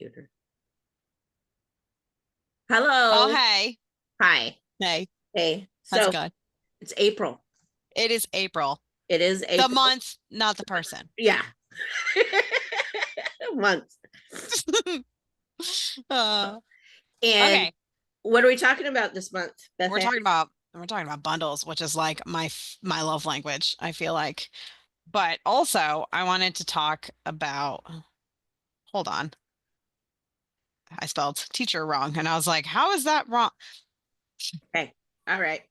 computer. Hello. Oh, hey. Hi. Hey, Hey. how's it So going? it's April. It is April. It is The April. month, not the person. Yeah. Month. Uh, And okay. what are we talking about this month, Beth We're Ann? talking about bundles, which is like my love language, I feel like. But also, I wanted to talk about, hold on. I spelled teacher wrong and I was like, how is that wrong? Okay. All right.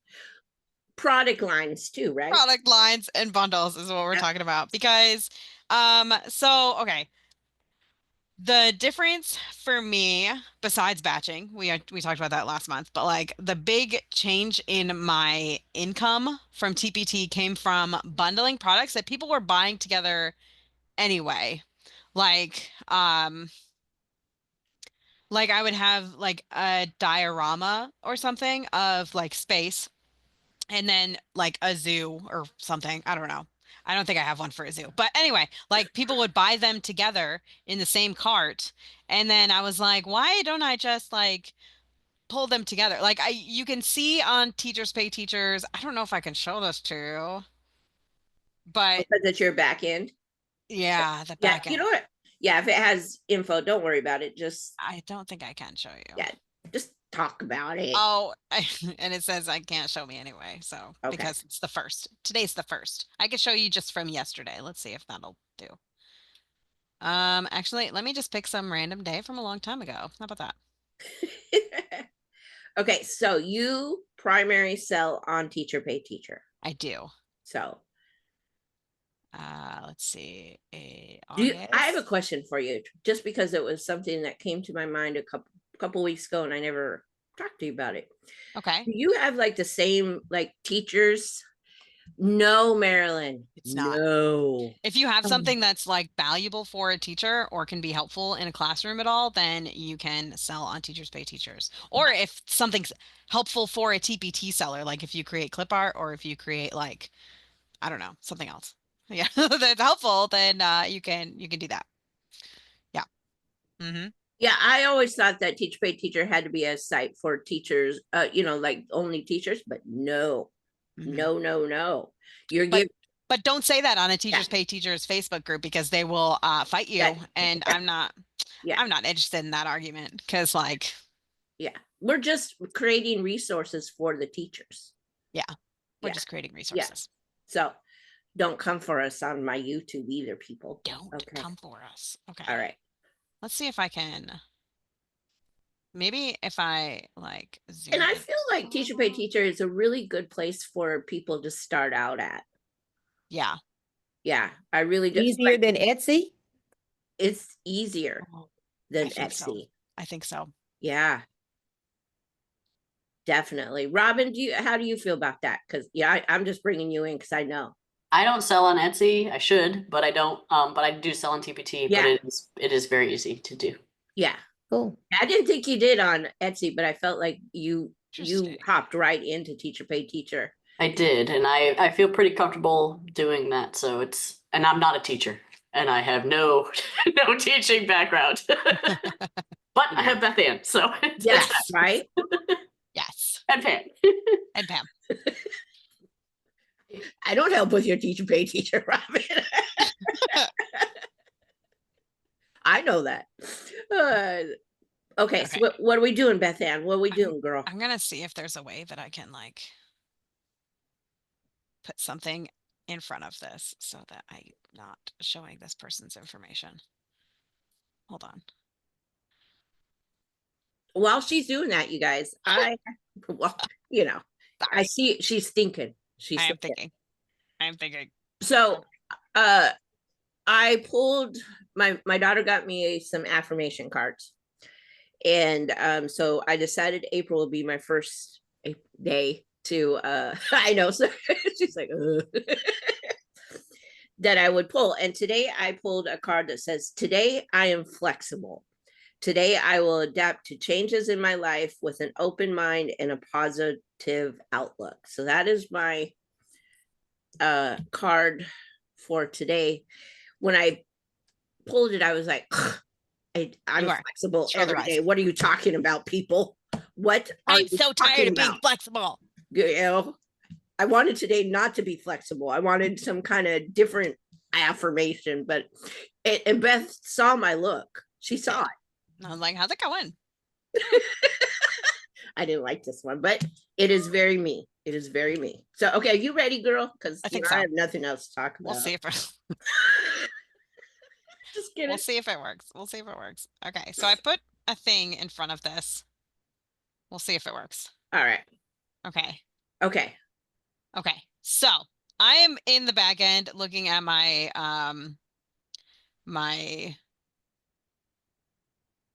Product lines too, right? Product lines and bundles is what we're Yep. talking about because so okay. The difference for me, besides batching, we talked about that last month, but like the big change in my income from TPT came from bundling products that people were buying together anyway. Like, like I would have like a diorama or something of like space and then like a zoo or something. I don't know. I don't think I have one for a zoo. But anyway, like people would buy them together in the same cart. And then I was like, why don't I just like pull them together? Like you can see on Teachers Pay Teachers. I don't know if I can show this to you, but Because it's your back end. yeah, the Yeah. back You know end. what? Yeah. If it has info, don't worry about it. Just, I don't think I can show you. yeah, just talk about it. Oh, and it says I can't show me anyway. So Okay. because it's the first. Today's the first. I could show you just from yesterday. Let's see if that'll do. Actually, let me just pick some random day from a long time ago. How about that? Okay. So you primary sell on teacher pay teacher. I do. So Let's see. I have a August. question for you, just because it was something that came to my mind a couple weeks ago, and I never talked to you about it. Okay. Do you have like the same like teachers? No, Marilyn. It's not. No. If you have Oh. something that's like valuable for a teacher or can be helpful in a classroom at all, then you can sell on Teachers Pay Teachers. Or if something's helpful for a TPT seller, like if you create clip art or if you create like, I don't know, something else. Yeah, that's helpful, then you can do that. Yeah. Mm-hmm. Yeah, I always thought that teacher pay teacher had to be a site for teachers, like only teachers, but no, Mm-hmm. no, no, no. You're But giving, but don't say that on a yeah, Teachers Pay Teachers Facebook group because they will fight yeah, you, and yeah, yeah, I'm not interested in that argument because like yeah. We're just creating resources for the teachers. yeah, we're Yeah, just creating yeah. resources. So don't come for us on my YouTube either, people. Don't Okay. come for us. All Okay. right. Let's see if I can maybe if I like And zoom I in. feel like teacher pay teacher is a really good place for people to start out at. Yeah. Yeah, I really just Easier like than Etsy? it's easier Oh, I than think so. Etsy. I think so. Yeah, definitely. Robin, how do you feel about that? Because yeah, I'm just bringing you in because I know. I don't sell on Etsy. I should, but I don't. But I do sell on TPT. But Yeah, it is very easy to do. yeah. Cool. I didn't think you did on Etsy, but I felt like you Interesting. hopped right into teacher pay teacher. I did, and I feel pretty comfortable doing that. So and I'm not a teacher, and I have no no teaching background, but I Yeah. have Beth Ann, so it's Yes, Yes. right. Yes. and Pam. And Pam. I don't help with your teacher pay teacher, Robin. I know that. Uh, okay, so Okay. what are we doing, Beth Ann? What are we I'm doing, girl? I'm gonna see if there's a way that I can like put something in front of this so that I'm not showing this person's information. Hold on. While she's doing that, you guys, well, you know, I Sorry. see she's thinking. I She's am thinking. thinking. I am thinking. So, uh, I pulled my daughter got me some affirmation cards, and so I decided April will be my first day to I know, so she's like that I would pull, and today I pulled a card that says, "Today I am flexible. Today I will adapt to changes in my life with an open mind and a positive outlook." So that is my card for today. When I pulled it, I was like, I'm You are. flexible Show the every rise. day. What are you talking about, people? What are I'm you so tired talking of being about? flexible. You know, I wanted today not to be flexible. I wanted some kind of different affirmation, but and Beth saw my look. She Yeah. saw it. I was like, how's it going? I didn't like this one, but it is very me. It is very me. So, okay, are you ready, girl? Because I think I so. have nothing else to talk We'll about. see if it, Just we'll kidding. see if it works. We'll see if it works. Okay, so I put a thing in front of this. We'll see if it works. All right. Okay. Okay. Okay. So I am in the back end looking at my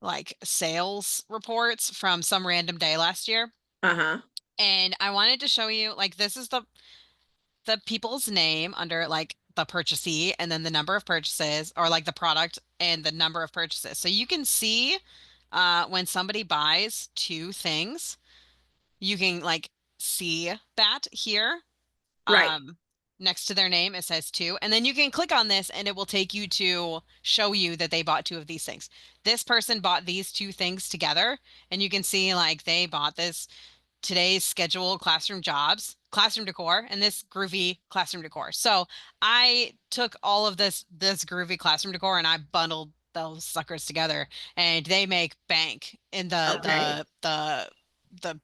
like sales reports from some random day last year. Uh huh. And I wanted to show you like this is the people's name under like the purchasee and then the number of purchases or like the product and the number of purchases. So you can see when somebody buys two things, you can like see that here. Right. Um, next to their name, it says two. And then you can click on this and it will take you to show you that they bought two of these things. This person bought these two things together, and you can see like they bought this today's scheduled classroom jobs, classroom decor, and this groovy classroom decor. So I took all of this groovy classroom decor and I bundled those suckers together, and they make bank in Okay. the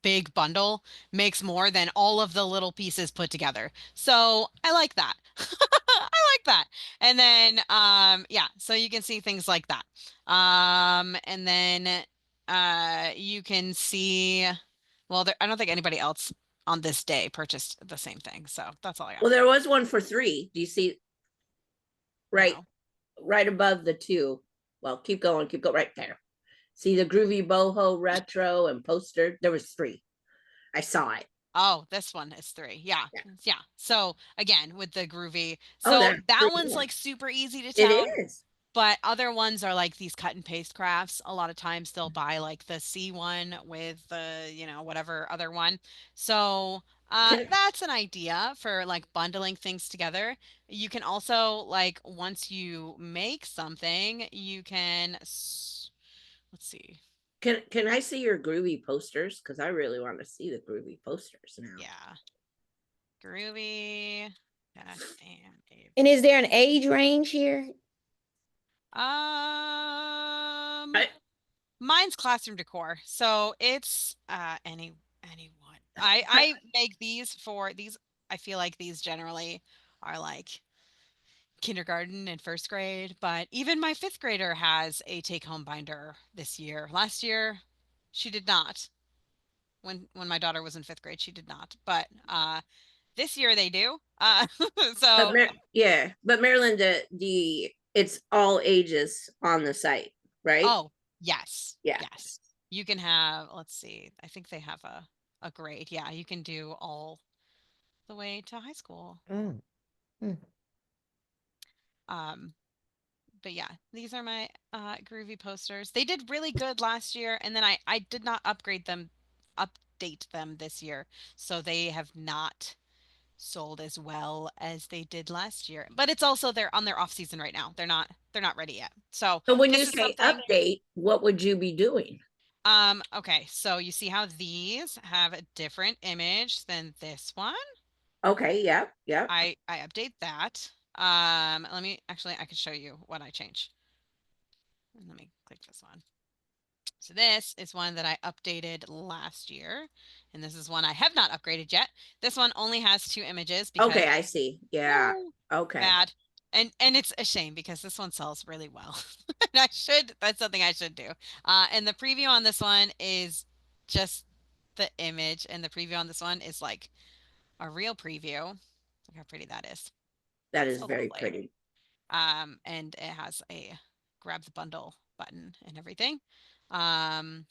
big bundle makes more than all of the little pieces put together. So I like that. I like that. And then yeah, so you can see things like that. And then you can see well, I don't think anybody else on this day purchased the same thing. So that's all I got. Well, there was one for three. Do you see right No. right above the two? Well, keep going right there. See the groovy boho retro and poster? There was three. I saw it. Oh, this one is three. Yeah. Yeah. Yeah. So again, with the groovy. Oh, So that's that three one's more. like super easy to It tell. is. But other ones are like these cut and paste crafts. A lot of times they'll buy like the C one with the, whatever other one. So Can that's an idea for like bundling things together. You can also like once you make something, you can let's see. can I see your groovy posters? Because I really want to see the groovy posters now. Yeah. Groovy. Beth and Abe. And is there an age range here? Um, I, mine's classroom decor, so it's anyone. I make these. I feel like these generally are like kindergarten and first grade, but even my fifth grader has a take-home binder this year. Last year, she did not. When my daughter was in fifth grade, she did not. But this year they do. So yeah, but Maryland, the it's all ages on the site, right? oh yes, Yeah. yes. You can have. Let's see. I think they have a grade. Yeah, you can do all the way to high school. Mm. Mm. Um, but yeah, these are my groovy posters. They did really good last year, and then I did not update them this year, so they have not sold as well as they did last year. But it's also they're on their off season right now. They're not ready yet. So So when you this is say something. update, what would you be doing? Okay, so you see how these have a different image than this one? Okay, yeah, yeah. I update that. Let me actually I can show you what I change. Let me click this one. So this is one that I updated last year, and this is one I have not upgraded yet. This one only has two images because Okay, I see. Yeah. oh, Okay. bad. And it's a shame because this one sells really well. And that's something I should do. And the preview on this one is just the image, and the preview on this one is like a real preview. Look how pretty that is. That is So very lovely. pretty. And it has a grab the bundle button and everything. Um,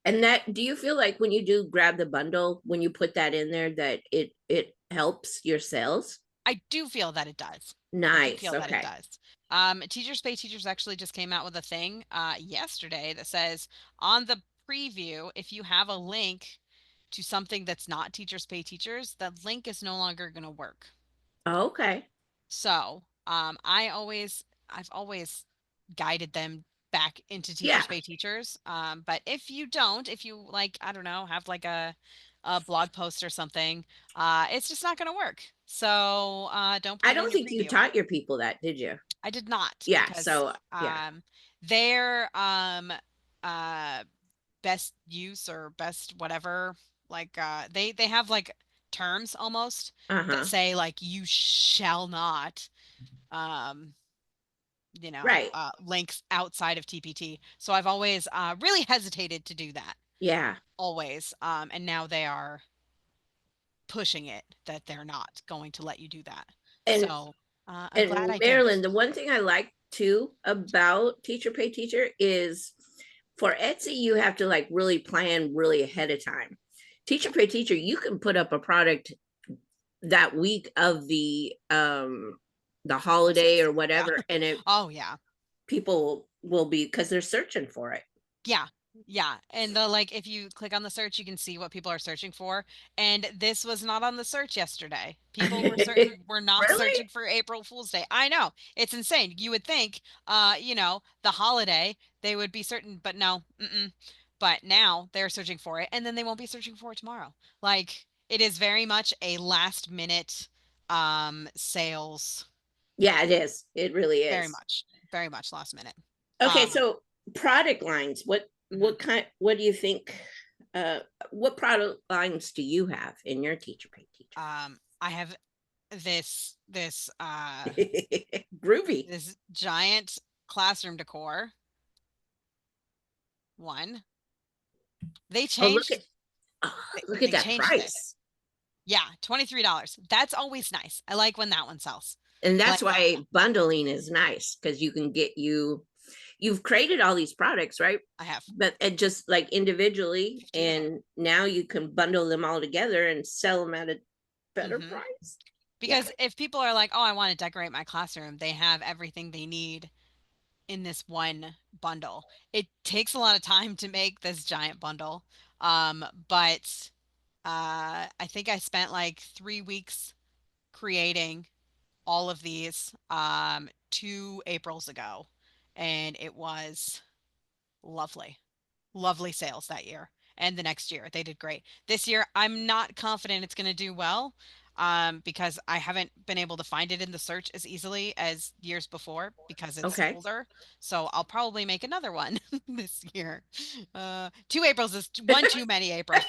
And that, do you feel like when you do grab the bundle, when you put that in there, that it helps your sales? I do feel that it does. I do Nice. feel that it Okay. does. Teachers Pay Teachers actually just came out with a thing yesterday that says on the preview, if you have a link to something that's not Teachers Pay Teachers, the link is no longer going to work. Okay. So I've always guided them back into Yeah. Teachers Pay Teachers. But if you don't, if you like, I don't know, have like a blog post or something, it's just not going to work. So don't put I it in don't your think you preview. taught your people that, did you? I did not, Yeah. because So yeah. their uh best use or best whatever, like they have like terms almost that Uh-huh. say like you shall not um Right. links outside of TPT. So I've always really hesitated to do that, Yeah. always. And now they are pushing it that they're not going to let you do that. And So I'm glad and I didn't. Marilyn, the one thing I like too about Teacher Pay Teacher is for Etsy, you have to like really plan really ahead of time. Teacher Pay Teacher, you can put up a product that week of the holiday or whatever, Yeah. and it Oh yeah. people will be because they're searching for it. Yeah. Yeah. And the like if you click on the search, you can see what people are searching for. And this was not on the search yesterday. People were not Really? searching for April Fool's Day. I know. It's insane. You would think the holiday, they would be certain, but no. Mm-mm. But now they're searching for it, and then they won't be searching for it tomorrow. Like it is very much a last minute sales. Yeah, it is. It really Very is. much. Very much last minute. Okay, Um so product lines. mhm. What do you think? Uh, what product lines do you have in your Teacher Pay I have this Teacher? Groovy. this giant classroom decor one. They Oh, changed look at they that changed this. price. Yeah, $23. That's always nice. I like when that one sells. And that's Like why bundling is nice because you've created all these products, right? I have But and just like individually, 15 of them. and now you can bundle them all together and sell them at a better Hmm. price. Yeah. Because if people are like, "Oh, I want to decorate my classroom," they have everything they need in this one bundle. It takes a lot of time to make this giant bundle. But I think I spent like 3 weeks creating all of these 2 Aprils ago, and it was lovely. Lovely sales that year. And the next year, they did great. This year, I'm not confident it's going to do well because I haven't been able to find it in the search as easily as years before because it's Okay. older. So I'll probably make another one this year. 2 Aprils is one too many Aprils.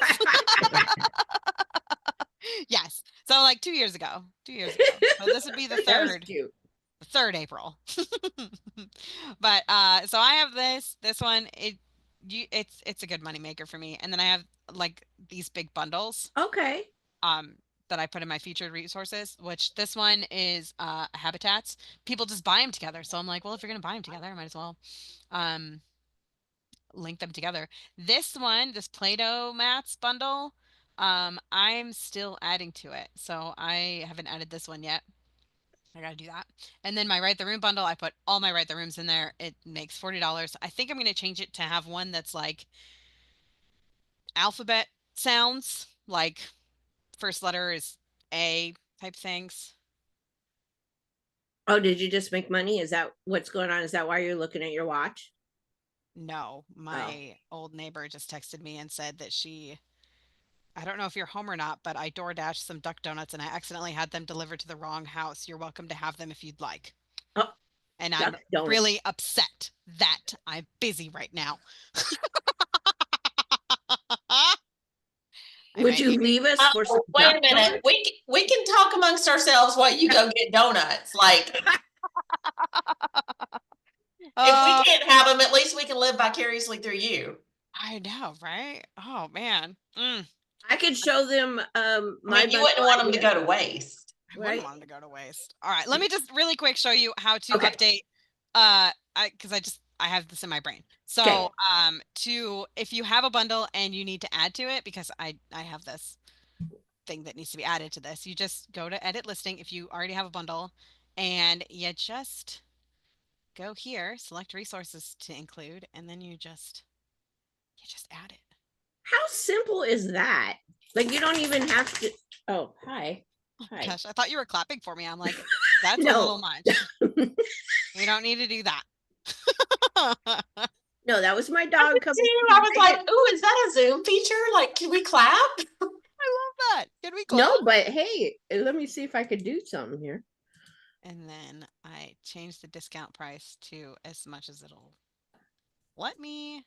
Yes. So like 2 years ago. 2 years ago. So this would be the That was third cute. the third April. But so I have this one. It's a good money maker for me. And then I have like these big bundles Okay. um that I put in my featured resources, which this one is habitats. People just buy them together. So I'm like, well, if you're gonna buy them together, I might as well um link them together. This one, this Play-Doh mats bundle, I'm still adding to it. So I haven't added this one yet. I gotta do that. And then my Write the Room bundle, I put all my Write the Rooms in there. It makes $40. I think I'm gonna change it to have one that's like alphabet sounds, like first letter is A type things. Oh, did you just make money? Is that what's going on? Is that why you're looking at your watch? No, Oh. my old neighbor just texted me and said that I don't know if you're home or not, but I door dashed some duck donuts and I accidentally had them delivered to the wrong house. You're welcome to have them if you'd like. Oh, And I'm Duck donuts. really upset that I'm busy right now. I Would might you need to. leave us for some Wait duck a minute. donuts? We can talk amongst ourselves while you go get donuts. Like if we can't have them, at least we can live vicariously through you. I know, right? Oh man. I could show them I my mean, you bundle wouldn't want them to idea, go to waste. I wouldn't right? want them to go to waste. All right, let me just really quick show you how to Okay. update because I have this in my brain. Okay. So to if you have a bundle and you need to add to it, because I have this thing that needs to be added to this, you just go to edit listing if you already have a bundle and you just go here, select resources to include, and then you just add it. How simple is that? Like you don't even have to. Oh, hi. Hi. Gosh, I thought you were clapping for me. I'm like, that's a No. little much. We don't need to do that. No, that was my dog coming. I was like, "Ooh, is that a Zoom feature? Like, can we clap?" I love that. Can we clap? No, but hey, let me see if I could do something here. And then I changed the discount price to as much as it'll let me.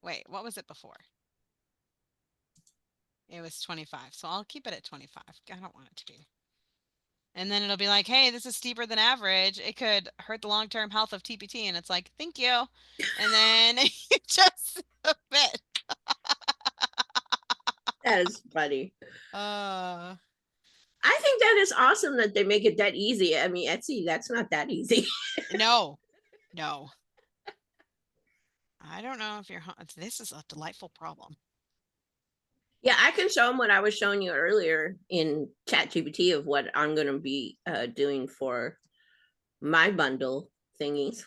Wait, what was it before? It was 25. So I'll keep it at 25. I don't want it to be. And then it'll be like, hey, this is steeper than average. It could hurt the long-term health of TPT. And it's like, thank you. And then you just a bit. That is funny. Uh, I think that is awesome that they make it that easy. I mean, Etsy, that's not that easy. no. I don't know if you're. This is a delightful problem. Yeah, I can show them what I was showing you earlier in ChatGPT of what I'm going to be doing for my bundle thingies.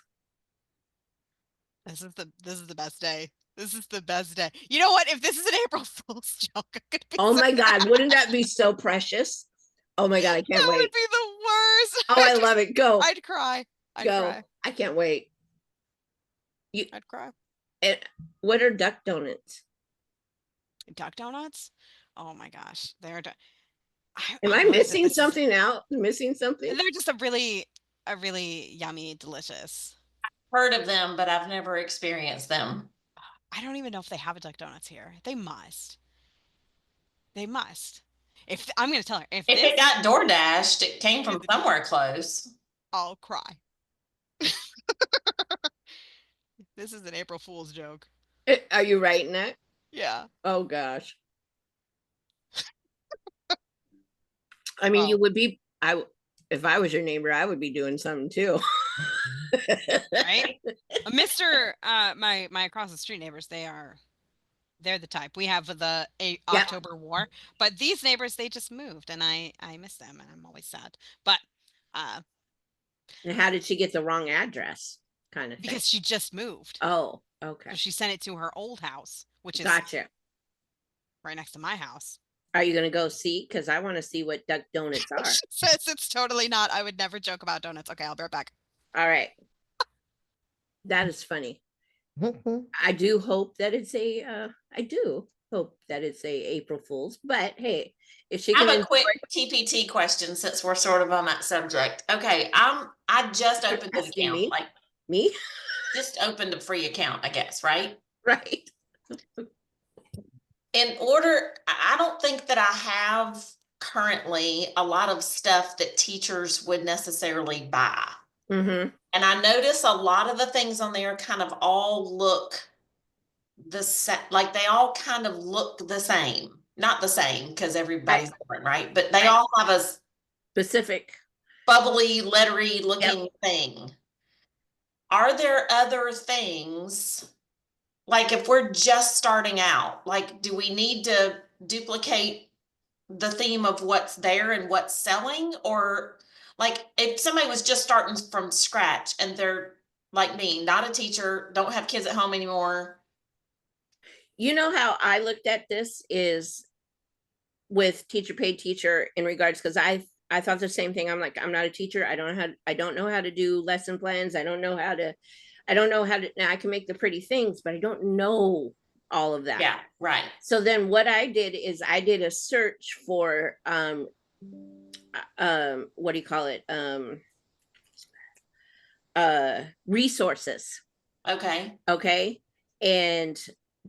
This is the best day. This is the best day. You know what? If this is an April Fool's joke, I'm gonna be Oh so my God, mad. wouldn't that be so precious? Oh my God, I can't That wait. would be the worst. Oh, I love it. Go. I'd cry. I'd Go. cry. I can't wait. I'd cry. What are duck donuts? Duck donuts? Oh my gosh. Am I missing something out? Missing something? They're just a really yummy, delicious. Heard of them, but I've never experienced them. I don't even know if they have a duck donuts here. They must. They must. If I'm gonna tell her if it got door dashed, it came from somewhere close. I'll cry. This is an April Fool's joke. Are you writing it? Yeah. Oh gosh. I mean, you would be. If I was your neighbor, I would be doing something too. Right? Mr. My across the street neighbors, they're the type. We have the October war, but these neighbors, they just moved, and I miss them, and I'm always sad. But and how did she get the wrong address? Kind of thing. Because she just moved. Oh, okay. So she sent it to her old house, which is gotcha. Right next to my house. Are you gonna go see? Because I want to see what duck donuts are. She says it's totally not. I would never joke about donuts. Okay, I'll be right back. All right. That is funny. I do hope that it's a April Fool's, but hey, if she I can have a quick TPT question since we're sort of on that subject. Okay, I just opened an account. Me? Like me? Just opened a free account, I guess, right? Right. In order, I don't think that I have currently a lot of stuff that teachers would necessarily buy. Mm-hmm. And I notice a lot of the things on there kind of all look the same, like they all kind of look the same. Not the same because everybody's different, right? But they all have a specific bubbly, lettery looking thing. Are there other things, like if we're just starting out, like do we need to duplicate the theme of what's there and what's selling? Or like if somebody was just starting from scratch and they're like me, not a teacher, don't have kids at home anymore. You know how I looked at this is with teacher paid teacher in regards, because I thought the same thing. I'm like, I'm not a teacher. I don't know how to do lesson plans. I don't know how to now I can make the pretty things, but I don't know all of that. Yeah, right. So then what I did is I did a search for what do you call it? Resources. Okay. And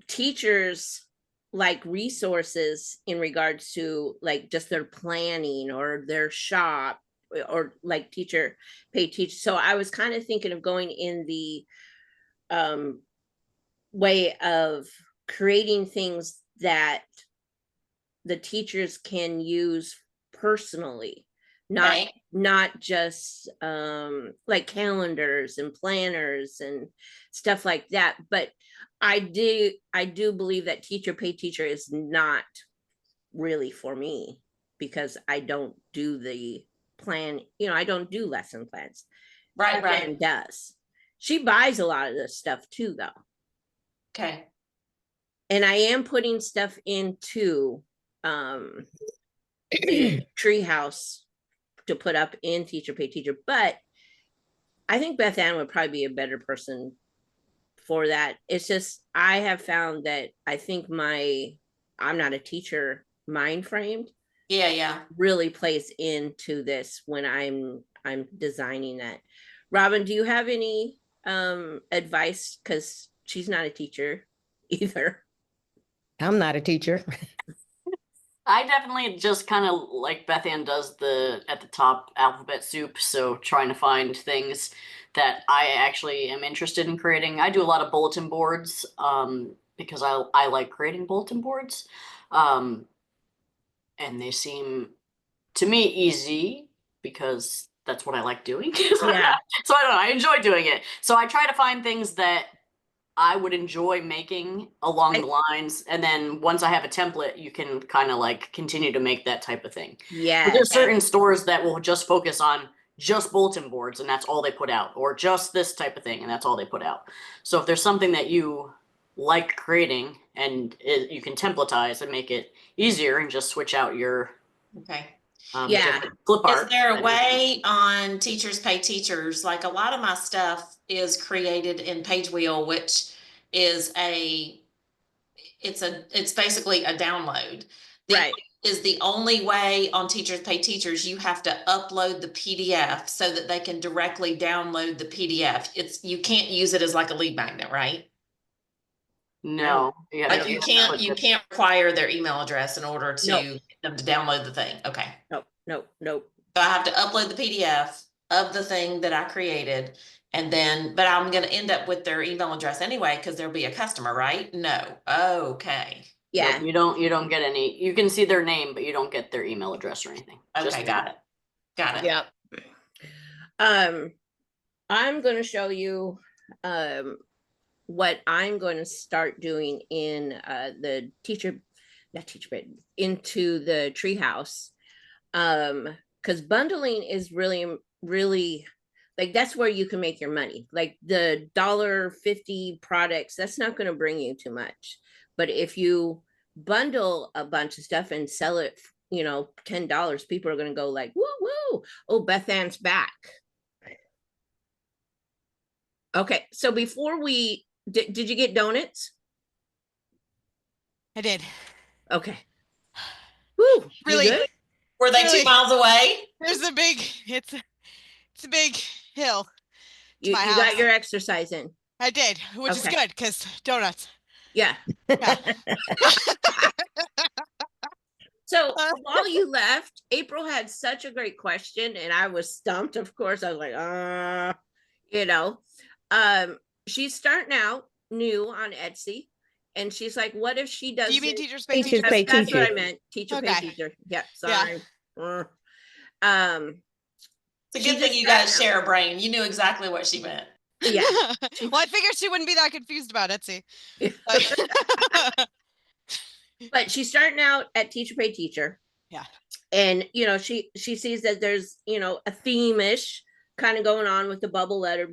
teachers like resources in regards to like just their planning or their shop or like teacher pay teach. So I was kind of thinking of going in the way of creating things that the teachers can use personally, not just like calendars and planners and stuff like that. But I do believe that teacher pay teacher is not really for me because I don't do the plan. I don't do lesson plans. Right. And does. She buys a lot of this stuff too, though. Okay. And I am putting stuff into the treehouse to put up in teacher pay teacher, but I think Beth Ann would probably be a better person for that. It's just I have found that I think I'm not a teacher mind framed Yeah. really plays into this when I'm designing that. Robin, do you have any advice? Because she's not a teacher either. I'm not a teacher. I definitely just kind of like Beth Ann does the at the top alphabet soup. So trying to find things that I actually am interested in creating. I do a lot of bulletin boards because I like creating bulletin boards. Um, and they seem to me easy because that's what I like doing. Yeah. So I don't know, I enjoy doing it. So I try to find things that I would enjoy making along the lines, and then once I have a template, you can kind of like continue to make that type of thing. But there's Yes. certain stores that will just focus on just bulletin boards and that's all they put out, or just this type of thing and that's all they put out. So if there's something that you like creating and you can templatize and make it easier and just switch out your Okay. Yeah. different flip Is art. there a way on Teachers Pay Teachers? Like a lot of my stuff is created in Page Wheel, which is it's basically a download. Right. Is the only way on Teachers Pay Teachers, you have to upload the PDF so that they can directly download the PDF. You can't use it as like a lead magnet, right? No, yeah, Like you can't require their email address in order to No. get them to download the thing. Okay. Nope. So I have to upload the PDF of the thing that I created. And then, but I'm going to end up with their email address anyway, because there'll be a customer, right? No. Okay. Yeah. Nope, you don't get any. You can see their name, but you don't get their email address or anything. Okay. Got it. Yeah. I'm going to show you what I'm going to start doing in the into the treehouse. Because bundling is really like that's where you can make your money. Like the $1.50 products, that's not going to bring you too much. But if you bundle a bunch of stuff and sell it, $10, people are going to go like, woo woo. Oh, Beth Ann's back. Okay, so before we did you get donuts? I did. Okay. Woo, Really? you good? Were they Really? 2 miles away? There's a big, it's a big hill to You my house. got your exercise in. I did, which is Okay. good because donuts. Yeah. Yeah. So while you left, April had such a great question, and I was stumped. Of course, I was like, she's starting out new on Etsy, and she's like, "What if she does?" Do you mean Teachers Pay Teachers Teachers? Pay That's what I Teachers. meant. Teacher Okay. pay teacher. Yeah. Sorry. It's a She good thing just you guys started- share a brain. You knew exactly what she meant. Yeah. Well, I figured she wouldn't be that confused about Etsy. But But she's starting out at Teacher Pay Teacher. yeah. And she sees that there's a theme-ish kind of going on with the bubble letter,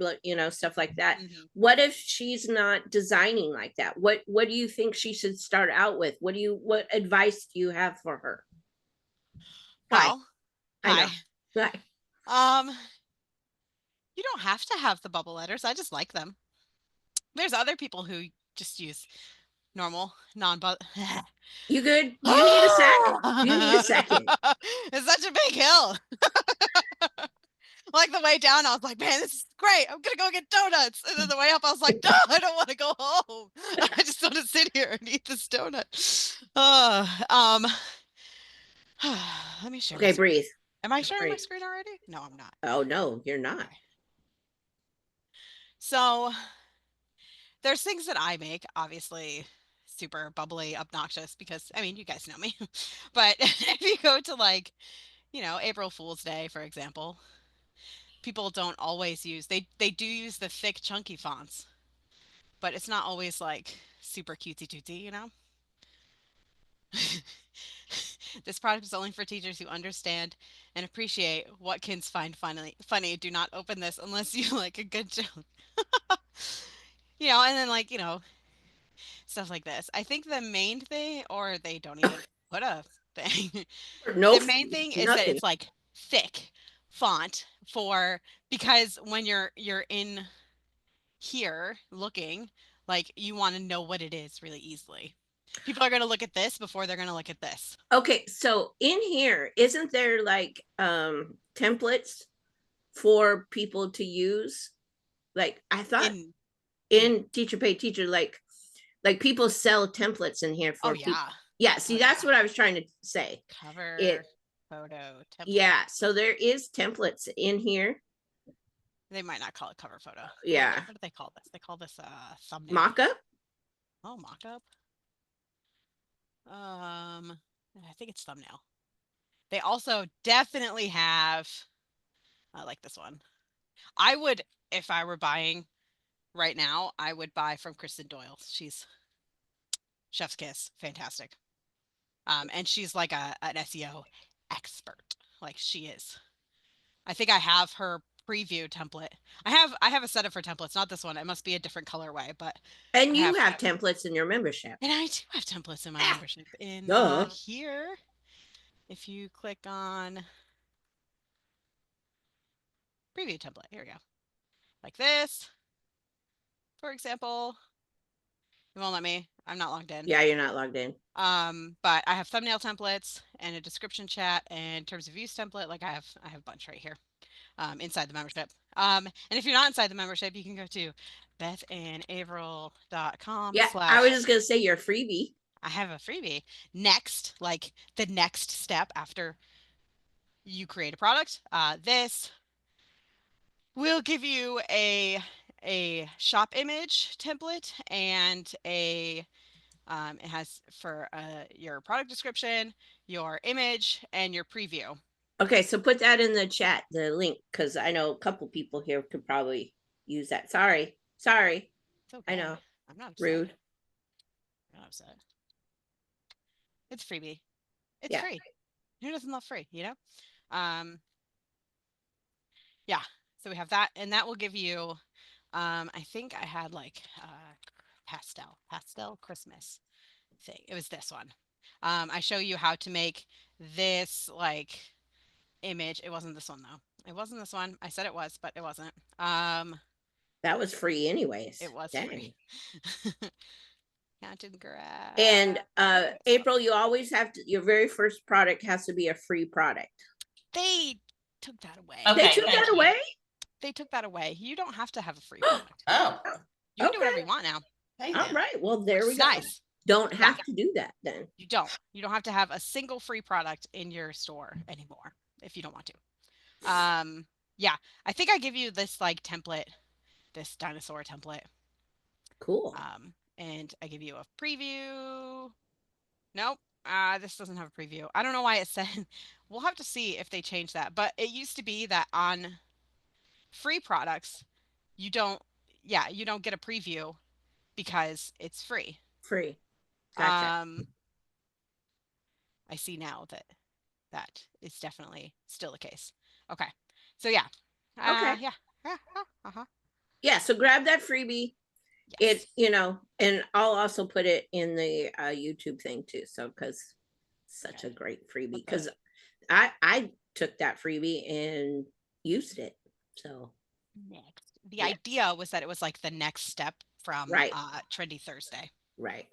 stuff like that. Mhm. What if she's not designing like that? What do you think she should start out with? What advice do you have for her? Well, I know. hi. Hi. You don't have to have the bubble letters. I just like them. There's other people who just use normal non-bubble. You good? Do you need a sec? Do you need a second? It's such a big hill. Like the way down, I was like, man, this is great. I'm gonna go get donuts. And then the way up, I was like, no, I don't want to go home. I just want to sit here and eat this donut. Let me share. Okay, breathe. Am I sharing my breathe. screen already? No, I'm not. Oh no, you're not. So there's things that I make, obviously super bubbly, obnoxious, because I mean, you guys know me. But if you go to like, April Fool's Day, for example, people don't always use, they do use the thick, chunky fonts, but it's not always like super cutesy tootsy, This product is only for teachers who understand and appreciate what kids find funny. Do not open this unless you like a good joke. And then like, stuff like this. I think the main thing, or they don't even put a thing. No, The main thing is that nothing. it's like thick font for, because when you're in here looking, like you want to know what it is really easily. People are going to look at this before they're going to look at this. Okay, so in here, isn't there like templates for people to use? Like I thought in Teacher Pay Teacher, like people sell templates in here for oh yeah. Yeah, see, that's what I was trying to say. Cover photo template. Yeah, so there is templates in here. They might not call it cover photo. Yeah. What do they call this? They call this thumbnail. Mock-up? Oh, mock-up. I think it's thumbnail. They also definitely have, I like this one. I would, if I were buying right now, I would buy from Kristen Doyle. She's chef's kiss, fantastic. And she's like an SEO expert, like she is. I think I have her preview template. I have a set of her templates, not this one. It must be a different colorway, but and you have templates in your membership. And I do have templates in my membership. In here, if you click on preview template, here we go. Like this, for example. It won't let me. I'm not logged in. Yeah, you're not logged in. But I have thumbnail templates and a description chat and terms of use template. Like I have a bunch right here. Inside the membership. And if you're not inside the membership, you can go to bethandaverill.com. Yeah, I was just gonna say your freebie. I have a freebie. Next, like the next step after you create a product, this will give you a shop image template and a it has for your product description, your image, and your preview. Okay, so put that in the chat, the link, because I know a couple people here could probably use that. Sorry. It's okay. I know. I'm not upset. Rude. I'm not upset. It's freebie. It's free. Who doesn't love free, you know? Yeah. So we have that, and that will give you, I think I had like pastel Christmas thing. It was this one. I show you how to make this like image. It wasn't this one though. It wasn't this one. I said it was, but it wasn't. That was free anyways. It was free. Counted graph. And April, you always have to, your very first product has to be a free product. They took that away. Okay, they took that away? They took that away. You don't have to have a free product. Oh. You can do whatever you want now. All right. Well, there we go. Nice. Don't have to do that then. You don't. You don't have to have a single free product in your store anymore if you don't want to. Yeah, I think I give you this like template, this dinosaur template. Cool. And I give you a preview. Nope. This doesn't have a preview. I don't know why it said. We'll have to see if they change that. But it used to be that on free products, you don't get a preview because it's free. Free. Gotcha. I see now that is definitely still the case. Okay. So yeah. Okay. Yeah. Yeah. So grab that freebie. Yes. It, and I'll also put it in the YouTube thing too. So, cause such a great freebie, cause I took that freebie and used it. So next, the idea was that it was like the next step from Trendy Thursday. Right.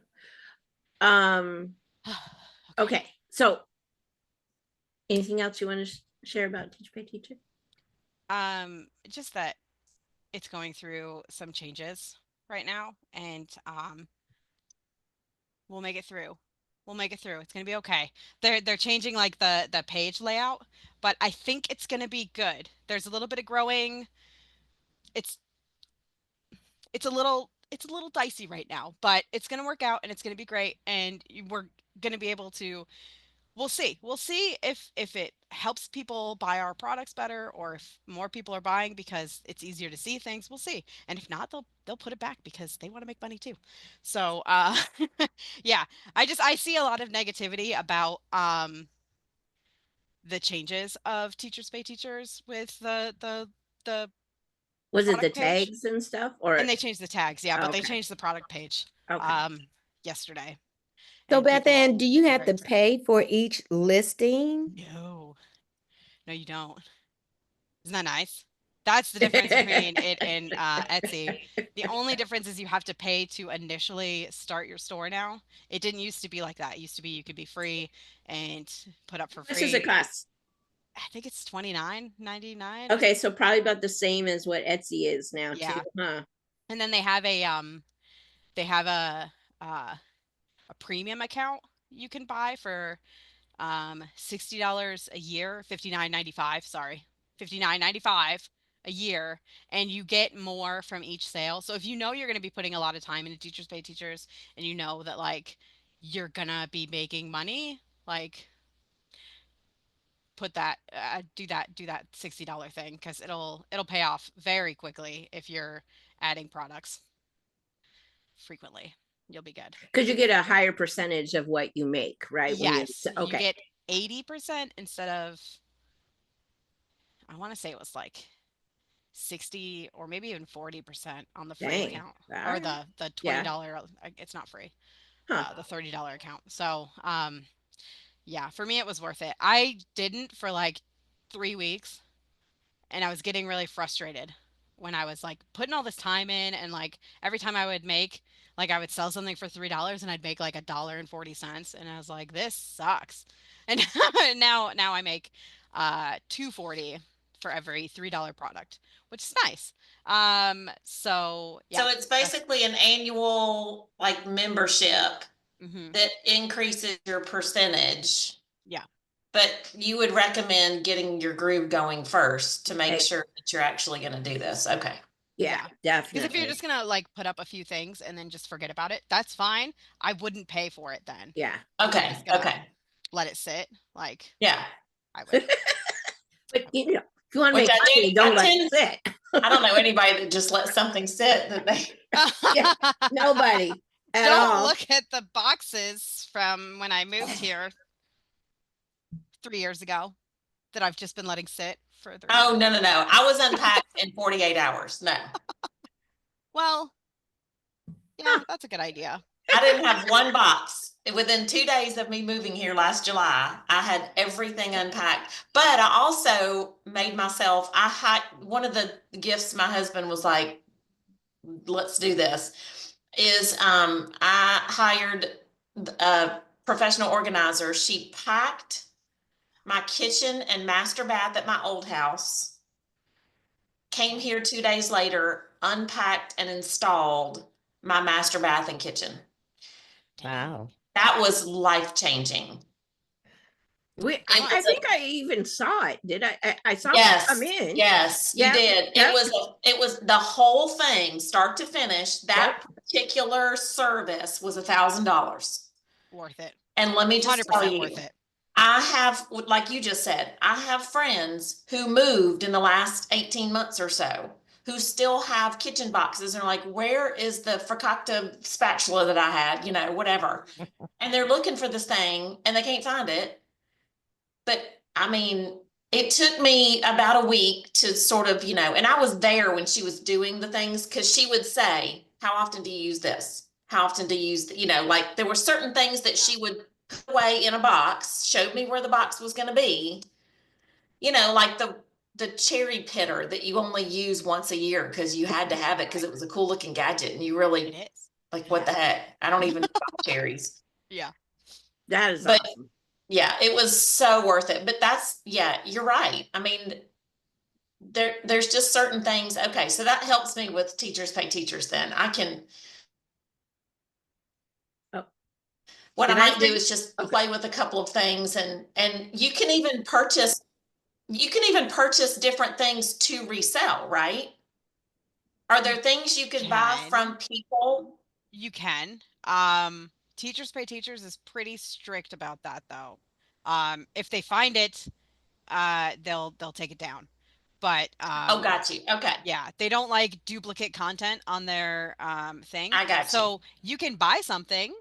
Okay. So anything else you want to share about Teacher Pay Teacher? Just that it's going through some changes right now, and we'll make it through. We'll make it through. It's gonna be okay. They're changing like the page layout, but I think it's gonna be good. There's a little bit of growing. It's a little dicey right now, but it's gonna work out and it's gonna be great, and we're gonna be able to. We'll see. We'll see if it helps people buy our products better, or if more people are buying because it's easier to see things. We'll see. And if not, they'll put it back because they want to make money too. So yeah, I see a lot of negativity about the changes of Teachers Pay Teachers with the was it the page. tags and stuff, or and they changed the tags, yeah, but they changed the product page yesterday. So Beth Ann, do you have to pay for each listing? No, you don't. Isn't that nice? That's the difference between it and Etsy. The only difference is you have to pay to initially start your store now. It didn't used to be like that. It used to be you could be free and put up for How much does it free. cost? I think it's $29.99 or Okay, something. so probably about the same as what Etsy is now too, Yeah. huh? And then they have a premium account you can buy for $60 a year, 59.95, sorry. 59.95 a year, and you get more from each sale. So if you know you're going to be putting a lot of time into Teachers Pay Teachers and you know that like you're going to be making money, like put that do that $60 thing cuz it'll pay off very quickly if you're adding products frequently. You'll be good. Because you get a higher percentage of what you make, right? When you Yes, you okay, get 80% instead of, I want to say it was like 60 or maybe even 40% on the free dang, account all or right, the yeah, $20, it's not free, huh? the $30 account. So, yeah, for me it was worth it. I didn't for like 3 weeks, and I was getting really frustrated when I was like putting all this time in, and like every time I would make, like I would sell something for $3 and I'd make like $1.40, and I was like, this sucks. And now I make 2.40 for every $3 product, which is nice. So yeah, So it's that's basically an annual like membership hmm that increases your percentage. yeah. But you would recommend getting your groove going first to make Eh, sure that you're actually going to do this. Okay. yeah, Yeah. Because if you're definitely, just gonna like put up a few things and then just forget about it, that's fine. I wouldn't pay for it then. yeah. If you're Okay. just gonna Okay. let it sit, like Yeah. I would. But you know, if you want to Which make I do. money, don't I let it tend, sit. I don't know anybody that just lets something sit that they, Yeah, nobody at Don't all. look at the boxes from when I moved here 3 years ago that I've just been letting sit for the rest oh, of my no, life. no, no. I was unpacked in 48 hours. No, Well, yeah, Huh. that's a good idea. I didn't have one box. Within 2 days of me moving here last July, I had everything unpacked. But I also made myself, one of the gifts my husband was like, let's do this, is I hired a professional organizer. She packed my kitchen and master bath at my old house, came here 2 days later, unpacked and installed my master bath and kitchen. Wow. That was life changing. It I was think I even saw it. Did I saw it come yes, in. yes, you Yep, did. yep, It was the whole thing, start to finish. That yep. particular service was $1,000. Worth it. And let me just tell 100% worth you, it. I have, like you just said, I have friends who moved in the last 18 months or so who still have kitchen boxes and are like, where is the fricata spatula that I had, whatever. And they're looking for this thing and they can't find it. But I mean, it took me about a week to sort of, and I was there when she was doing the things because she would say, how often do you use this? How often do you use, like there were certain things that she would put away in a box, showed me where the box was going to be, like the cherry pitter that you only use once a year because you had to have it because Right. it was a cool looking gadget and you It really is. like, what the Yeah. heck? I don't even buy cherries. Yeah. That is But awesome. yeah, it was so worth it. But yeah, you're right. I mean, there's just certain things. Okay, so that helps me with Teachers Pay Teachers. Then I can, Oh, what I did I might do say? is just Okay. play with a couple of things, and you can even purchase different things to resell, right? Are You there things you could buy can. from people? You can. Teachers Pay Teachers is pretty strict about that though. If they find it, they'll take it down. But Oh, got you. Okay, yeah, they don't like duplicate content on their thing. I got you. So you can buy something.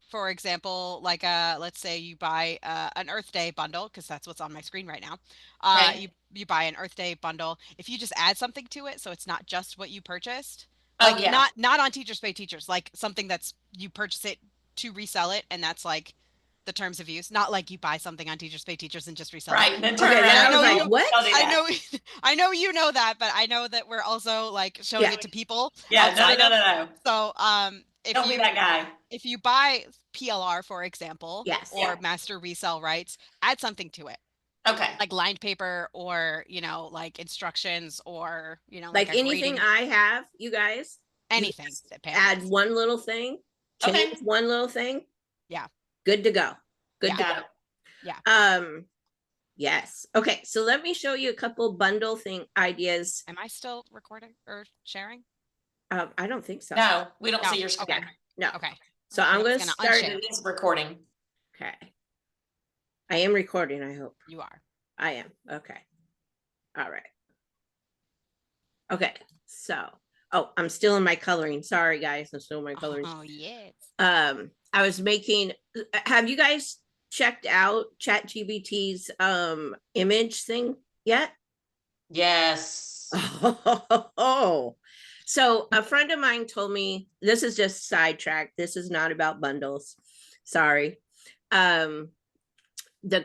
For example, like let's say you buy an Earth Day bundle because that's what's on my screen right now. Okay. You buy an Earth Day bundle. If you just add something to it, so it's not just what you purchased, Oh like yeah. not on Teachers Pay Teachers, like something that's you purchase it to resell it, and that's like the terms of use, not like you buy something on Teachers Pay Teachers and just resell Right. it. Then turn Okay, around. then I was know like, you- what? Don't do I that. know, I know you know that, but I know that we're also like showing Yeah. it to people Yeah, no, outside no, of. no, no. So, Don't be that guy. if you buy PLR, for example, Yes. or master resell rights, add something to it, Okay. like lined paper, or like instructions, or Like a anything grading, I have, you guys, you anything just that Pam add has. one little thing, change Okay. one little thing. Yeah. Good to go. Good Yeah. to Got it. Yeah. yes. Okay, so let me show you a couple bundle thing ideas. Am I still recording or sharing? I don't think so. No, we don't No. see your screen. Okay. No. Okay. So I'm It's going to gonna start. unshare. It is recording. Okay. I am recording, I hope. You are. I am. Okay. All right. Okay. So, I'm still in my coloring. Sorry, guys. I'm still in my coloring. Oh yes. I was making, have you guys checked out ChatGPT's image thing yet? Yes. Oh, so a friend of mine told me, this is just sidetrack. This is not about bundles. Sorry. The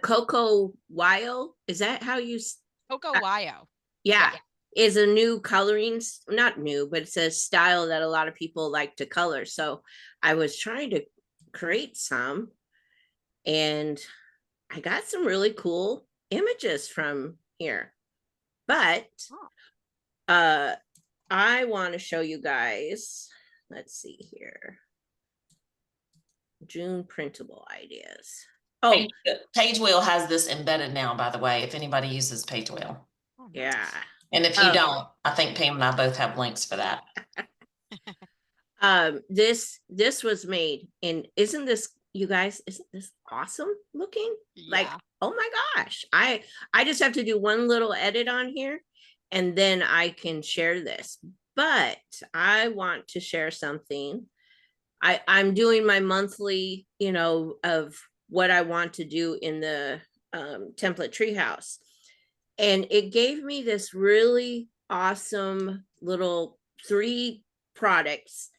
Coco Wyo, is that how you? Coco Wyo. Yeah, is a new coloring, not new, but it's a style that a lot of people like to color. So I was trying to create some, and I got some really cool images from here. But I want to show you guys, let's see here. June printable ideas. Oh, Page Wheel has this embedded now, by the way, if anybody uses Page Wheel. Oh, nice. yeah. And if you don't, I think Pam and I both have links for that. This was made in, isn't this, you guys, isn't this awesome looking? Like, Yeah. oh my gosh. I just have to do one little edit on here and then I can share this. But I want to share something. I'm doing my monthly, of what I want to do in the template treehouse. And it gave me this really awesome little 3 products.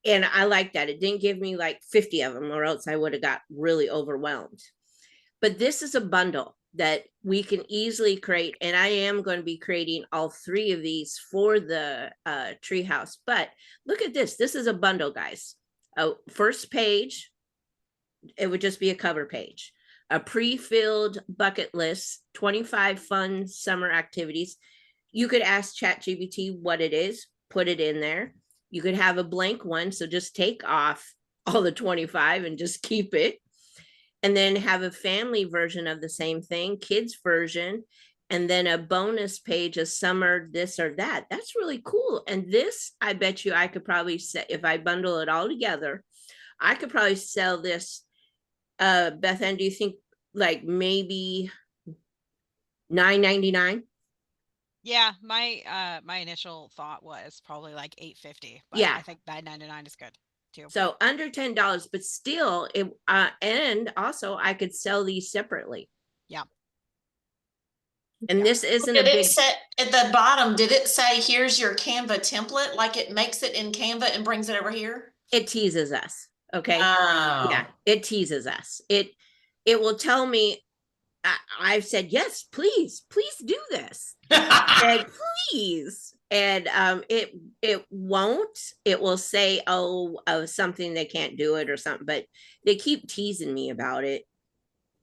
And I like that. It didn't give me like 50 of them, or else I would have got really overwhelmed. But this is a bundle that we can easily create. And I am going to be creating all 3 of these for the treehouse. But look at this. This is a bundle, guys. First page, it would just be a cover page. A pre-filled bucket list, 25 fun summer activities. You could ask ChatGPT what it is, put it in there. You could have a blank one, so just take off all the 25 and just keep it. And then have a family version of the same thing, kids version, and then a bonus page, a summer this or that. That's really cool. And this, I bet you I could probably say, if I bundle it all together, I could probably sell this. Beth Ann, do you think like maybe $9.99? Yeah, my initial thought was probably like $8.50, but Yeah. I think $9.99 is good too. So under $10, but still it and also I could sell these separately. Yeah. And this isn't Did a it big, say at the bottom, did it say, here's your Canva template? Like it makes it in Canva and brings it over here? it teases us. Okay. Oh. Yeah, it teases us. It will tell me, I've said, yes, please do this. And please. And it won't. It will say, something they can't do it or something, but they keep teasing me about it.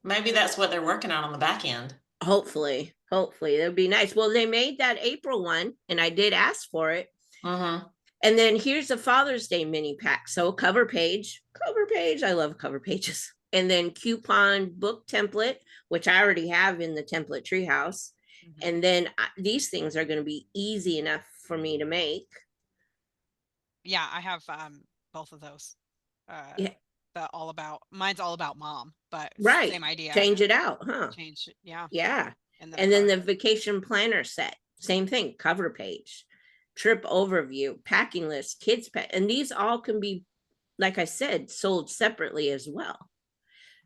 Maybe that's what they're working on the back end. Hopefully it'll be nice. Well, they made that April one and I did ask for it. Mm-hmm. And then here's a Father's Day mini pack. So cover page. I love cover pages. And then coupon book template, which I already have in the template treehouse. Mhm. And then these things are going to be easy enough for me to make. Yeah, I have both of those. Yeah. Mine's all about mom, but Right. same idea. Change it out, huh? Change, yeah. Yeah. And then the vacation planner set, same thing, cover page, trip overview, packing list, kids pack, and these all can be, like I said, sold separately as well.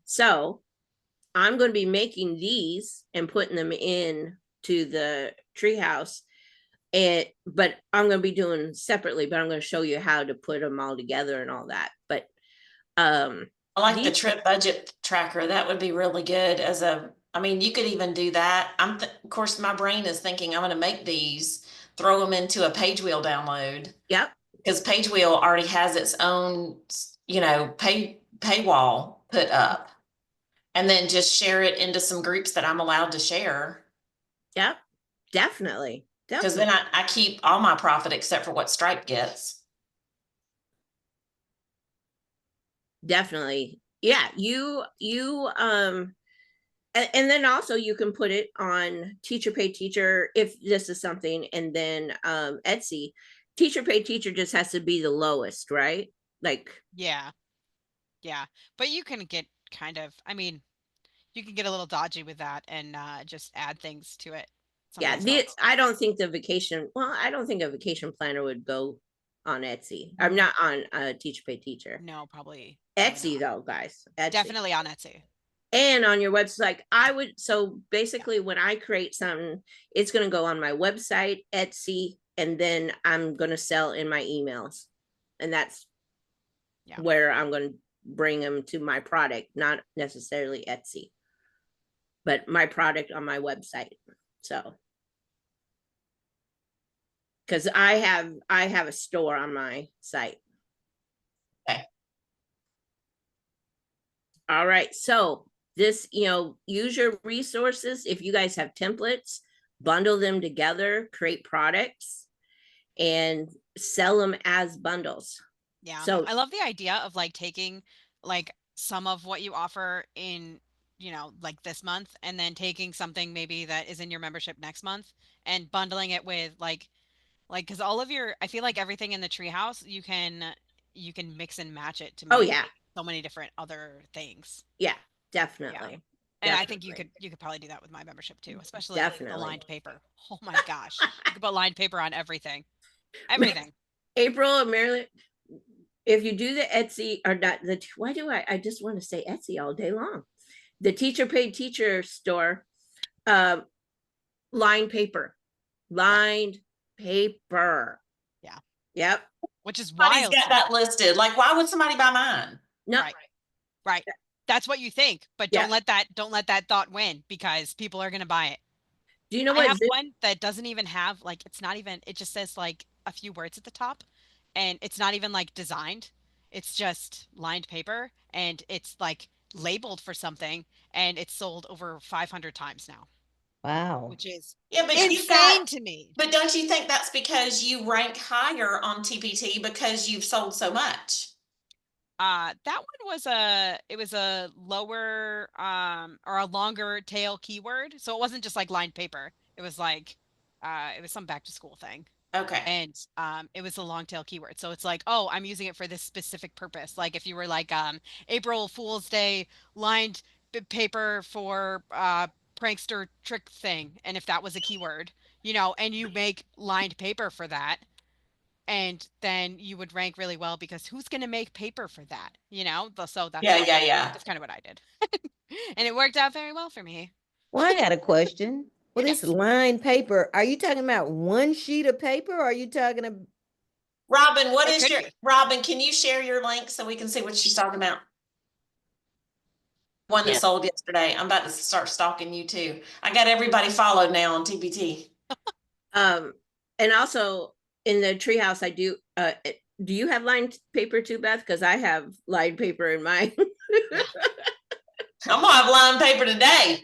So I'm going to be making these and putting them in to the treehouse. But I'm going to be doing separately, but I'm going to show you how to put them all together and all that. But I like the These- trip budget tracker. That would be really good as I mean, you could even do that. Of course, my brain is thinking I'm going to make these, throw them into a page wheel download. Yep. Because page wheel already has its own, paywall put up. And then just share it into some groups that I'm allowed to share. Yep. Definitely. Because then I keep all my profit except for what Stripe gets. Definitely. Yeah. And then also you can put it on Teacher Pay Teacher if this is something, and then Etsy. Teacher Pay Teacher just has to be the lowest, right? Like, Yeah. Yeah. But you can get kind of, I mean, you can get a little dodgy with that and just add things to it. yeah, Sometimes. I don't think a vacation planner would go on Etsy. I'm not on Teacher Pay Teacher. No, probably Etsy not. though, guys. Etsy. Definitely on Etsy. And on your website, like I would, so basically when I create something, it's going to go on my website, Etsy, and then I'm going to sell in my emails. And that's where I'm going to bring them to my product, not necessarily Etsy, but my product on my website. So, because I have a store on my site. Okay. All right. So this, use your resources. If you guys have templates, bundle them together, create products, and sell them as bundles. Yeah. So I love the idea of like taking like some of what you offer in, like this month, and then taking something maybe that is in your membership next month and bundling it with like because all of I feel like everything in the treehouse you can mix and match it to make so many different other things. Yeah, definitely. Yeah. And I think you could probably do that with my membership too, especially the lined paper. Oh my gosh. You could put lined paper on everything. Everything. April and Marilyn, if you do the Etsy or not, why do I just want to say Etsy all day long? The Teacher Paid Teacher store, lined paper. Yeah. Yep. Which is Somebody's wild. got that listed. Like, why would somebody buy mine? No. Right. That's what you think, but don't let that thought win, because people are going to buy it. Do you know I have one that doesn't even have like, it just says like a few words at the top, and it's not even like designed. It's just lined paper, and it's like labeled for something, and it's sold over 500 times now. Wow. Which is but insane to me. But don't you think that's because you rank higher on TPT because you've sold so much? That one was a lower or a longer tail keyword. So it wasn't just like lined paper. It was like it was some back to school thing. Okay. And it was a long tail keyword. So it's like, oh, I'm using it for this specific purpose. Like if you were like April Fool's Day lined paper for prankster trick thing, and if that was a keyword, and you make lined paper for that, and then you would rank really well, because who's going to make paper for that? So that's that's kind of what I did. And it worked out very well for me. Well, I got a question. Well, this lined paper, are you talking about one sheet of paper, or are you talking about Robin, Robin, can you share your link so we can see what she's talking about? One that sold yesterday. I'm about to start stalking you too. I got everybody followed now on TPT. And also in the treehouse, I do. Do you have lined paper too, Beth? Because I have lined paper in mine. I'm gonna have lined paper today.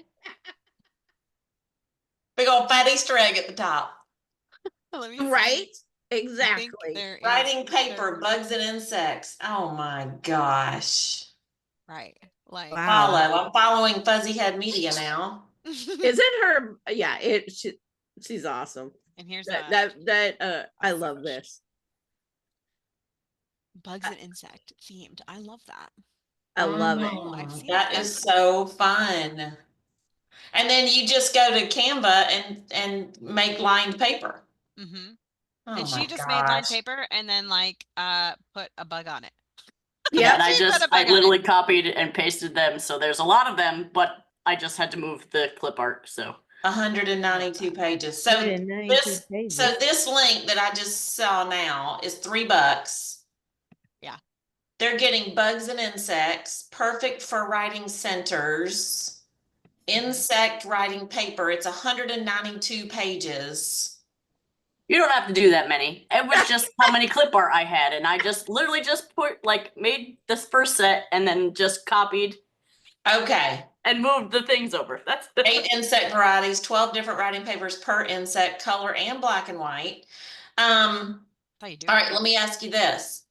Big old fat Easter egg at the top. Right? Exactly. Writing paper, bugs and insects. Oh my gosh. Right. Like I'm following Fuzzyhead Media now. Isn't her? Yeah, she's awesome. And here's I love this. Bugs and insect themed. I love that. I love it. That is so fun. And then you just go to Canva and make lined paper. Mm-hmm. Oh and she just made lined paper and then put a bug on it. Yeah, and I literally copied and pasted them. So there's a lot of them, but I just had to move the clip art. So 192 pages. So this link that I just saw now is $3. Yeah. They're getting bugs and insects, perfect for writing centers, insect writing paper. It's 192 pages. You don't have to do that many. It was just how many clip art I had, and I just literally just made this first set and then just copied Okay. and moved the things over. That's 8 insect varieties, 12 different writing papers per insect, color and black and white. How you do? All right, let me ask you this.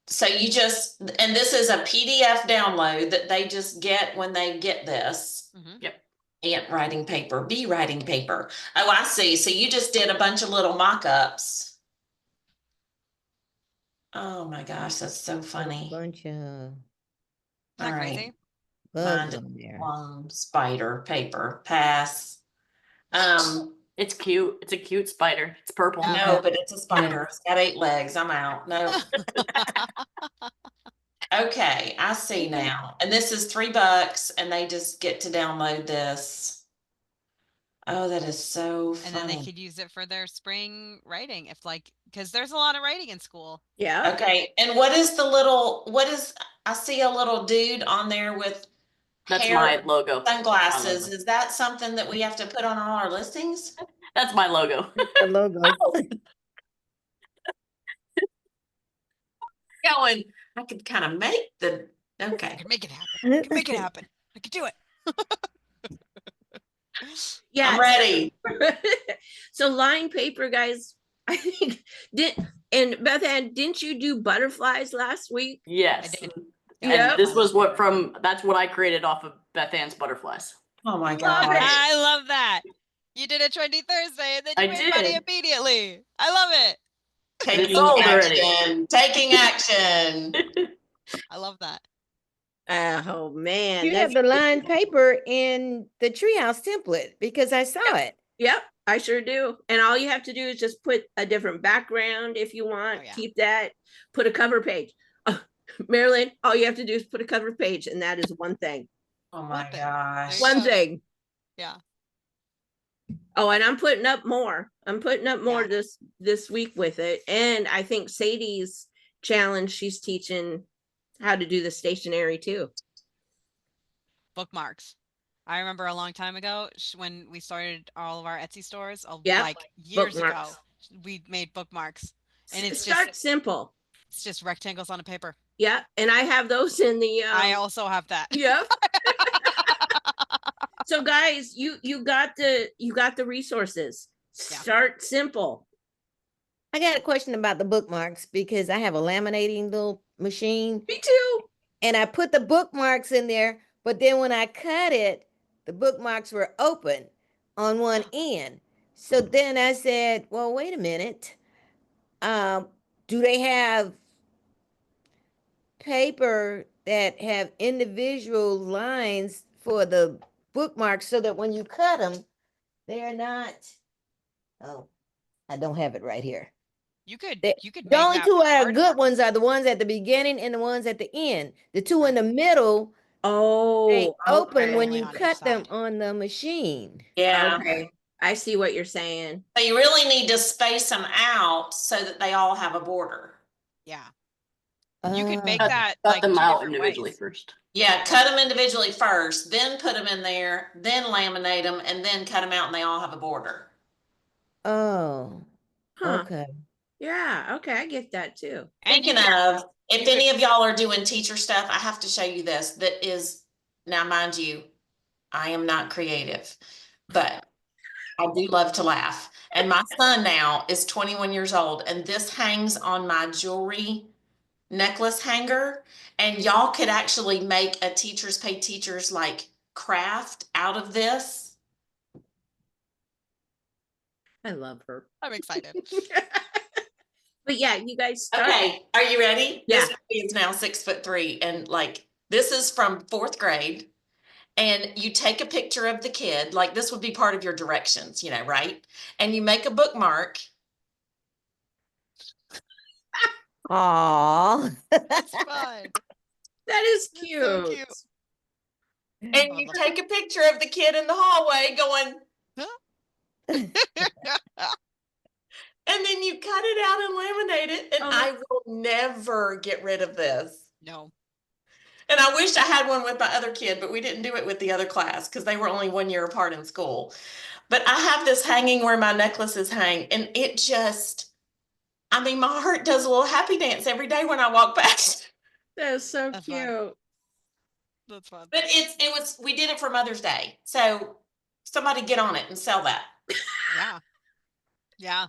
So you just, and this is a PDF download that they just get when they get this. Yep. Ant writing paper, bee writing paper. Oh, I see. So you just did a bunch of little mock-ups. Oh my gosh, that's so funny. Bunch of Isn't that All right. crazy? bugs Mind on there. spider paper, pass. It's cute. It's a cute spider. It's purple. No, but it's a spider. It's got 8 legs. I'm out. No. Okay, I see now. And this is $3 and they just get to download this. Oh, that is so And then they funny. could use it for their spring writing if because there's a lot of writing in school. Yeah. Okay, and I see a little dude on there with That's hair, my logo. sunglasses. My logo. Is that something that we have to put on all our listings? That's my logo. The logo. Going, I could kind of make the, I okay. could make it happen. I could make it happen. I could do it. Yeah. I'm ready. So line paper, guys, I think and Beth Ann, didn't you do butterflies last week? Yes. I did. And Yeah. this was that's what I created off of Beth Ann's butterflies. Oh my Love God. it. I love that. You did a Trendy Thursday and then you I made money did. immediately. I love it. Taking sold already. action. Taking action. I love that. Oh man. You have the lined paper in the treehouse template because I saw it. Yep, I sure do. And all you have to do is just put a different background if you want. Oh, yeah. Keep that. Put a cover page. Marilyn, all you have to do is put a cover page, and that is one thing. Oh my One thing. gosh. There you One go. thing. Yeah. Oh, and I'm putting up more. I'm putting up more Yeah. this week with it. And I think Sadie's challenge, she's teaching how to do the stationery too. Bookmarks. I remember a long time ago when we started all of our Etsy stores, Yep, like years ago, bookmarks. we made bookmarks. And it's Start simple. It's just rectangles on a paper. Yeah, and I have those in the I also have that. Yep. So guys, you got the resources. Yeah. Start simple. I got a question about the bookmarks because I have a laminating little machine Me too. and I put the bookmarks in there, but then when I cut it, the bookmarks were open on one end. So then I said, well, wait a minute. Do they have paper that have individual lines for the bookmarks so that when you cut them, they're not, oh, I don't have it right here. You could The make only that two that are hard good mark. ones are the ones at the beginning and the ones at the end. The two in the middle, they Oh, open okay. when Only you on each cut them side. on the machine. Yeah. Okay. I see what you're saying. So you really need to space them out so that they all have a border. Yeah. You could make Uh, that Cut like them two out different individually ways. first. Yeah, cut them individually first, then put them in there, then laminate them, and then cut them out and they all have a border. Oh, Huh. okay. Yeah, okay, I get that too. And you Speaking of, if you any could- of y'all are doing teacher stuff, I have to show you this. That is, now mind you, I am not creative, but I do love to laugh. And my son now is 21 years old, and this hangs on my jewelry necklace hanger. And y'all could actually make a Teachers Pay Teachers like craft out of this. I love her. I'm excited. But yeah, you guys start. Okay, are you ready? Yeah. This baby is now 6'3", and like this is from 4th grade. And you take a picture of the kid, like this would be part of your directions, you know, right? And you make a bookmark. Aw. That's fun. That is That's cute. so cute. And you take a picture of the kid in the hallway going, and then you cut it out and laminate it. And Oh. I will never get rid of this. No. And I wish I had one with my other kid, but we didn't do it with the other class because they were only 1 year apart in school. But I have this hanging where my necklaces hang, and it just, I mean, my heart does a little happy dance every day when I walk past. That's so That's cute. fun. That's fun. But we did it for Mother's Day. So somebody get on it and sell that. Yeah. Yeah.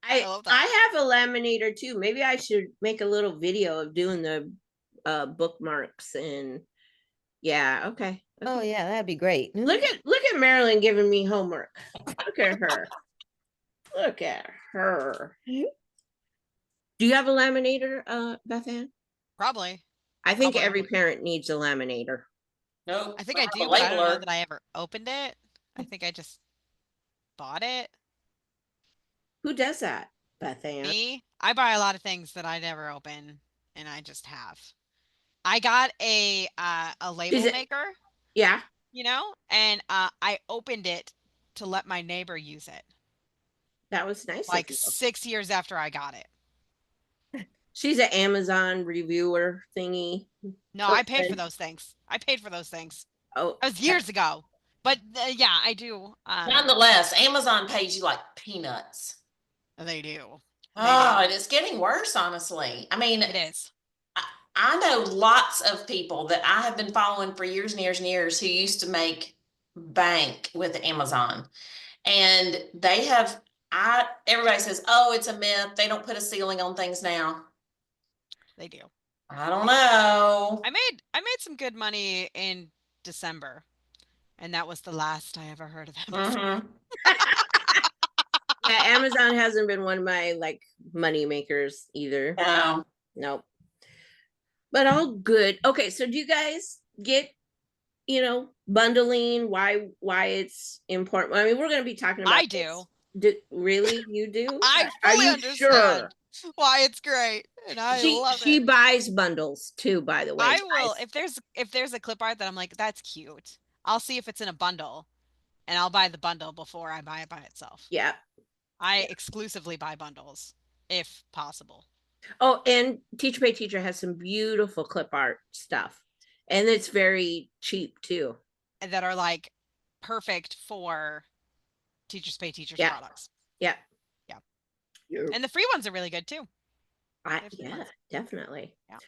I love that. I have a laminator too. Maybe I should make a little video of doing the bookmarks and yeah, okay. Oh yeah, that'd be great. Look at Marilyn giving me homework. Look at her. Look at her. Do you have a laminator, Beth Ann? Probably. I think Probably. every parent needs a laminator. Nope. I think I have do, a but I don't know labeler. that I ever opened it. I think I just bought it. Who does that, Beth Ann? Me, I buy a lot of things that I never open, and I just have. I got a label Is it- maker, Yeah, you know, and I opened it to let my neighbor use it. that was nice. Like of you. 6 years after I got it. She's an Amazon reviewer thingy. No, I paid for person. those things. I paid for those things. Oh, That was years ago. But yeah, I do. Nonetheless, Amazon pays you like peanuts. They do. Oh, and it's getting worse, honestly. I mean, It is. I know lots of people that I have been following for years and years and years who used to make bank with Amazon. And they have, everybody says, oh, it's a myth. They don't put a ceiling on things now. They do. I don't know. I made some good money in December, and that was the last I ever heard of them. Mhm. yeah, Amazon hasn't been one of my like money makers either. No. Nope. But all good. Okay, so do you guys get, bundling? Why it's important? I mean, we're going to be talking about. I do. Really, you do? I Are fully you understand why it's great, and I love she it. buys bundles too, by the way. I will guys. if there's a clip art that I'm like, that's cute. I'll see if it's in a bundle, and I'll buy the bundle before I buy it by itself. Yeah. I exclusively buy bundles if possible. Oh, and Teacher Pay Teacher has some beautiful clip art stuff, and it's very cheap too. And that are like perfect for Teachers Pay Teachers Yeah. products. Yeah. Yeah. And the free ones are really good too. Yeah, definitely. Yeah.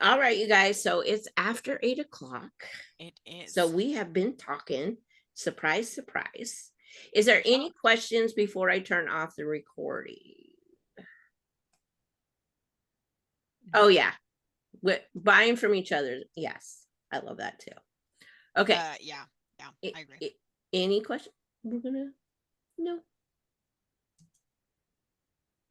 All right, you guys. So it's after 8 o'clock. It is. So we have been talking. Surprise, surprise. Is there any questions before I turn off the recording? Oh yeah, buying from each other. Yes, I love that too. Okay. Yeah, I agree. Any question? No.